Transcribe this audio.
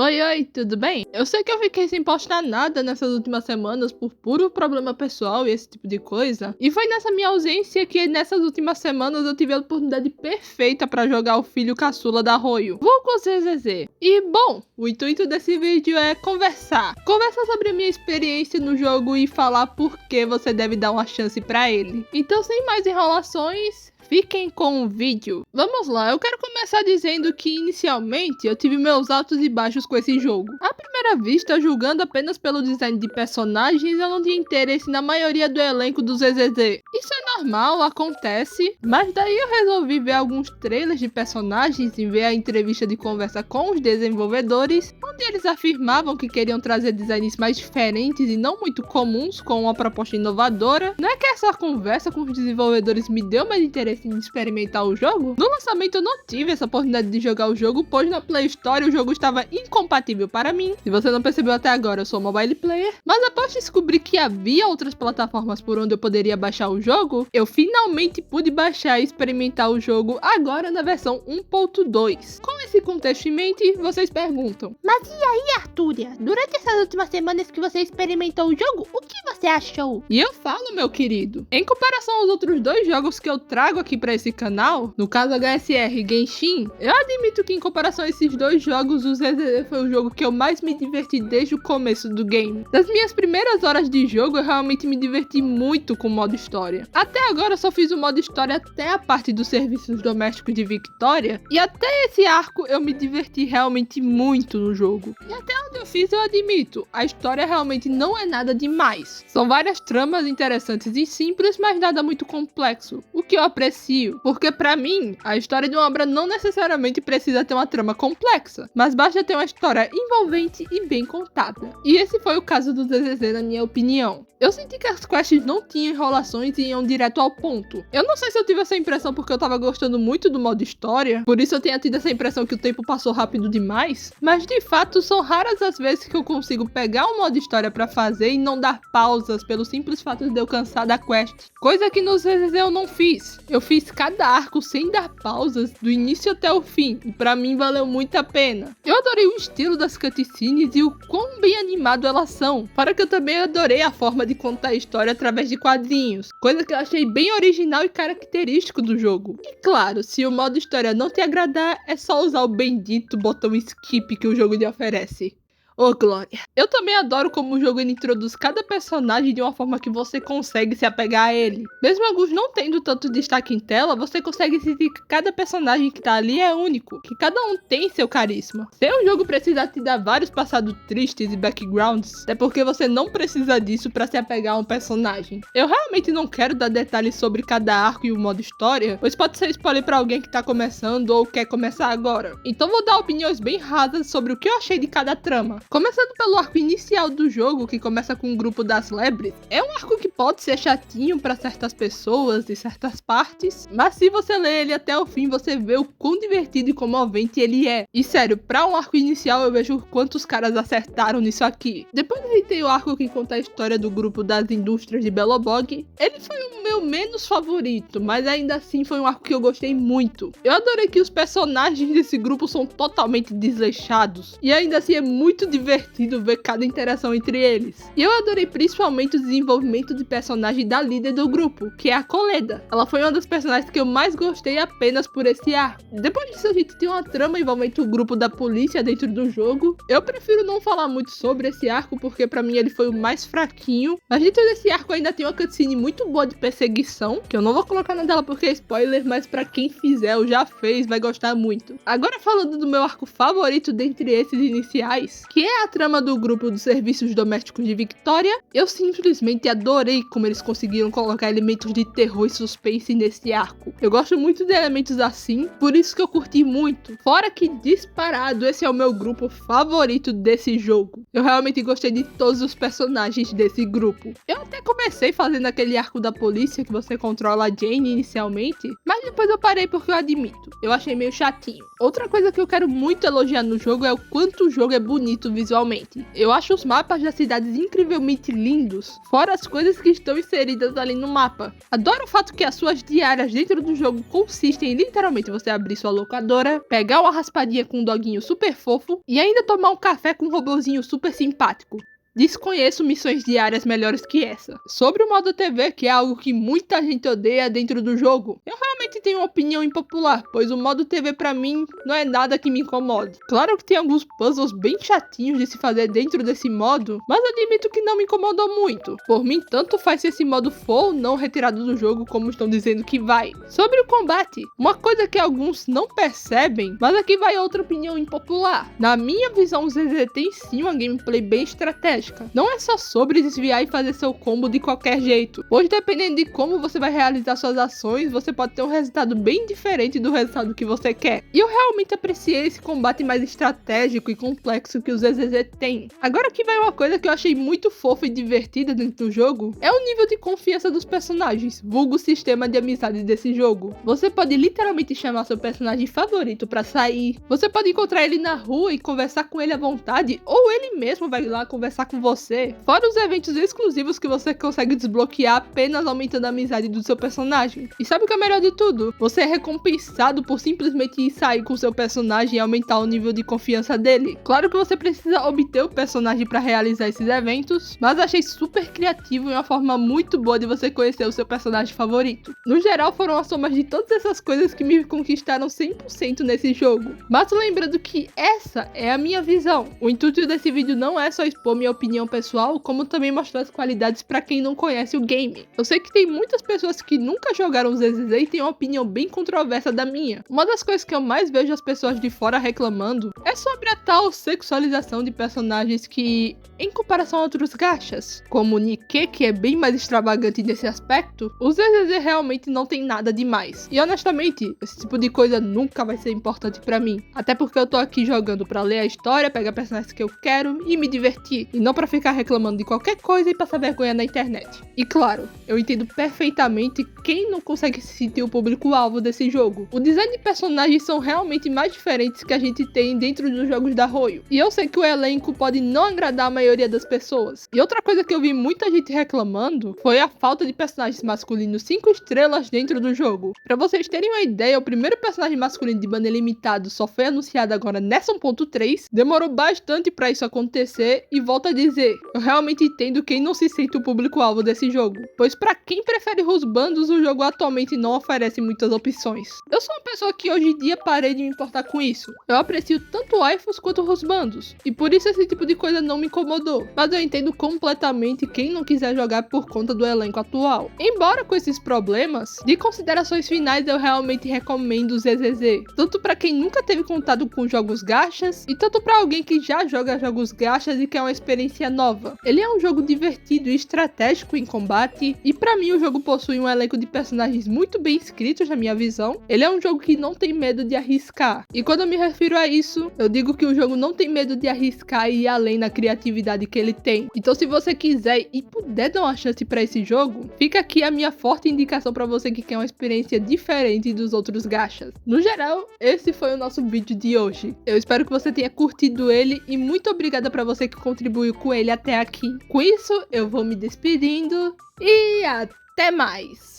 Oi, oi, tudo bem? Eu sei que eu fiquei sem postar nada nessas últimas semanas por puro problema pessoal e esse tipo de coisa. E foi nessa minha ausência que nessas últimas semanas eu tive a oportunidade perfeita pra jogar o filho caçula da Royo, vulgo ZZZ. E bom, o intuito desse vídeo é conversar. Conversar sobre a minha experiência no jogo e falar por que você deve dar uma chance pra ele. Então, sem mais enrolações, fiquem com o vídeo. Vamos lá, eu quero começar dizendo que inicialmente eu tive meus altos e baixos com esse jogo. À primeira vista, julgando apenas pelo design de personagens, eu não tinha interesse na maioria do elenco do ZZZ. Isso é normal, acontece, mas daí eu resolvi ver alguns trailers de personagens e ver a entrevista de conversa com os desenvolvedores, onde eles afirmavam que queriam trazer designs mais diferentes e não muito comuns, com uma proposta inovadora. Não é que essa conversa com os desenvolvedores me deu mais interesse em experimentar o jogo? No lançamento eu não tive essa oportunidade de jogar o jogo, pois na Play Store o jogo estava incompatível para mim. Se você não percebeu até agora, eu sou mobile player, mas após descobrir que havia outras plataformas por onde eu poderia baixar o jogo, eu finalmente pude baixar e experimentar o jogo agora na versão 1.2. Com esse contexto em mente, vocês perguntam: mas e aí, Artúria? Durante essas últimas semanas que você experimentou o jogo, o que você achou? E eu falo, meu querido, em comparação aos outros dois jogos que eu trago aqui pra esse canal, no caso HSR e Genshin, eu admito que em comparação a esses dois jogos, o ZZZ foi o jogo que eu mais me diverti desde o começo do game. Das minhas primeiras horas de jogo, eu realmente me diverti muito com o modo história. Até agora eu só fiz o modo história até a parte dos serviços domésticos de Victoria, e até esse arco eu me diverti realmente muito no jogo. E até onde eu fiz, eu admito, a história realmente não é nada demais. São várias tramas interessantes e simples, mas nada muito complexo, o que eu aprecio, porque pra mim, a história de uma obra não necessariamente precisa ter uma trama complexa, mas basta ter uma história envolvente e bem contada. E esse foi o caso do ZZZ na minha opinião. Eu senti que as quests não tinham enrolações e iam direto ao ponto. Eu não sei se eu tive essa impressão porque eu tava gostando muito do modo história, por isso eu tenha tido essa impressão que o tempo passou rápido demais, mas de fato são raras as vezes que eu consigo pegar um modo história pra fazer e não dar pausas pelo simples fato de eu cansar da quest. Coisa que no ZZZ eu não fiz. Eu fiz cada arco sem dar pausas, do início até o fim, e pra mim valeu muito a pena. Eu adorei o estilo das cutscenes e o quão bem animado elas são, fora que eu também adorei a forma de contar a história através de quadrinhos, coisa que eu achei bem original e característico do jogo. E claro, se o modo história não te agradar, é só usar o bendito botão skip que o jogo lhe oferece. Oh, glória. Eu também adoro como o jogo introduz cada personagem de uma forma que você consegue se apegar a ele. Mesmo alguns não tendo tanto destaque em tela, você consegue sentir que cada personagem que tá ali é único, que cada um tem seu carisma. Se o jogo precisar te dar vários passados tristes e backgrounds, é porque você não precisa disso pra se apegar a um personagem. Eu realmente não quero dar detalhes sobre cada arco e o modo história, pois pode ser spoiler pra alguém que tá começando ou quer começar agora. Então vou dar opiniões bem rasas sobre o que eu achei de cada trama. Começando pelo arco inicial do jogo, que começa com o grupo das lebres, é um arco que pode ser chatinho para certas pessoas e certas partes, mas se você ler ele até o fim, você vê o quão divertido e comovente ele é. E sério, pra um arco inicial eu vejo quantos caras acertaram nisso aqui. Depois tem o arco que conta a história do grupo das indústrias de Belobog. Ele foi o meu menos favorito, mas ainda assim foi um arco que eu gostei muito. Eu adorei que os personagens desse grupo são totalmente desleixados, e ainda assim é muito divertido ver cada interação entre eles. E eu adorei principalmente o desenvolvimento de personagem da líder do grupo, que é a Koleda. Ela foi uma das personagens que eu mais gostei apenas por esse arco. Depois disso a gente tem uma trama envolvendo o grupo da polícia dentro do jogo. Eu prefiro não falar muito sobre esse arco, porque pra mim ele foi o mais fraquinho. Mas dentro desse arco ainda tem uma cutscene muito boa de perseguição, que eu não vou colocar na tela porque é spoiler, mas pra quem fizer ou já fez, vai gostar muito. Agora falando do meu arco favorito dentre esses iniciais, que é a trama do grupo dos serviços domésticos de Victoria, eu simplesmente adorei como eles conseguiram colocar elementos de terror e suspense nesse arco. Eu gosto muito de elementos assim, por isso que eu curti muito. Fora que, disparado, esse é o meu grupo favorito desse jogo. Eu realmente gostei de todos os personagens desse grupo. Eu até comecei fazendo aquele arco da polícia sequência que você controla a Jane inicialmente, mas depois eu parei porque eu admito, eu achei meio chatinho. Outra coisa que eu quero muito elogiar no jogo é o quanto o jogo é bonito visualmente. Eu acho os mapas das cidades incrivelmente lindos, fora as coisas que estão inseridas ali no mapa. Adoro o fato que as suas diárias dentro do jogo consistem em literalmente você abrir sua locadora, pegar uma raspadinha com um doguinho super fofo e ainda tomar um café com um robozinho super simpático. Desconheço missões diárias melhores que essa. Sobre o modo TV, que é algo que muita gente odeia dentro do jogo, eu realmente tenho uma opinião impopular, pois o modo TV pra mim não é nada que me incomode. Claro que tem alguns puzzles bem chatinhos de se fazer dentro desse modo, mas admito que não me incomodou muito. Por mim, tanto faz se esse modo for ou não retirado do jogo, como estão dizendo que vai. Sobre o combate, uma coisa que alguns não percebem, mas aqui vai outra opinião impopular. Na minha visão, o ZZ tem sim uma gameplay bem estratégica. Não é só sobre desviar e fazer seu combo de qualquer jeito, pois dependendo de como você vai realizar suas ações, você pode ter um resultado bem diferente do resultado que você quer. E eu realmente apreciei esse combate mais estratégico e complexo que o ZZZ tem. Agora que vai uma coisa que eu achei muito fofa e divertida dentro do jogo, é o nível de confiança dos personagens, vulgo o sistema de amizade desse jogo. Você pode literalmente chamar seu personagem favorito pra sair, você pode encontrar ele na rua e conversar com ele à vontade, ou ele mesmo vai lá conversar com você, fora os eventos exclusivos que você consegue desbloquear apenas aumentando a amizade do seu personagem. E sabe o que é melhor de tudo? Você é recompensado por simplesmente ir sair com seu personagem e aumentar o nível de confiança dele. Claro que você precisa obter o personagem para realizar esses eventos, mas achei super criativo e uma forma muito boa de você conhecer o seu personagem favorito. No geral, foram as somas de todas essas coisas que me conquistaram 100% nesse jogo. Mas lembrando que essa é a minha visão. O intuito desse vídeo não é só expor minha opinião pessoal, como também mostrar as qualidades para quem não conhece o game. Eu sei que tem muitas pessoas que nunca jogaram ZZZ e têm uma opinião bem controversa da minha. Uma das coisas que eu mais vejo as pessoas de fora reclamando é sobre a tal sexualização de personagens que, em comparação a outros gachas, como o Nikke, que é bem mais extravagante nesse aspecto, o ZZZ realmente não tem nada demais. E honestamente, esse tipo de coisa nunca vai ser importante para mim. Até porque eu tô aqui jogando para ler a história, pegar personagens que eu quero e me divertir. E não pra ficar reclamando de qualquer coisa e passar vergonha na internet. E claro, eu entendo perfeitamente quem não consegue se sentir o público-alvo desse jogo. O design de personagens são realmente mais diferentes que a gente tem dentro dos jogos da Hoyo. E eu sei que o elenco pode não agradar a maioria das pessoas. E outra coisa que eu vi muita gente reclamando foi a falta de personagens masculinos 5 estrelas dentro do jogo. Pra vocês terem uma ideia, o primeiro personagem masculino de banda limitado só foi anunciado agora nessa 1.3. Demorou bastante pra isso acontecer e volta a dizer, eu realmente entendo quem não se sente o público-alvo desse jogo, pois pra quem prefere rusbandos, o jogo atualmente não oferece muitas opções. Eu sou uma pessoa que hoje em dia parei de me importar com isso. Eu aprecio tanto waifus quanto rusbandos, e por isso esse tipo de coisa não me incomodou, mas eu entendo completamente quem não quiser jogar por conta do elenco atual. Embora com esses problemas, de considerações finais eu realmente recomendo o ZZZ, tanto pra quem nunca teve contato com jogos gachas, e tanto pra alguém que já joga jogos gachas e quer uma experiência nova. Ele é um jogo divertido e estratégico em combate, e pra mim o jogo possui um elenco de personagens muito bem escritos na minha visão. Ele é um jogo que não tem medo de arriscar, e quando eu me refiro a isso, eu digo que o jogo não tem medo de arriscar e ir além na criatividade que ele tem. Então se você quiser e puder dar uma chance pra esse jogo, fica aqui a minha forte indicação pra você que quer uma experiência diferente dos outros gachas. No geral, esse foi o nosso vídeo de hoje. Eu espero que você tenha curtido ele e muito obrigada pra você que contribuiu com ele até aqui. Com isso, eu vou me despedindo e até mais!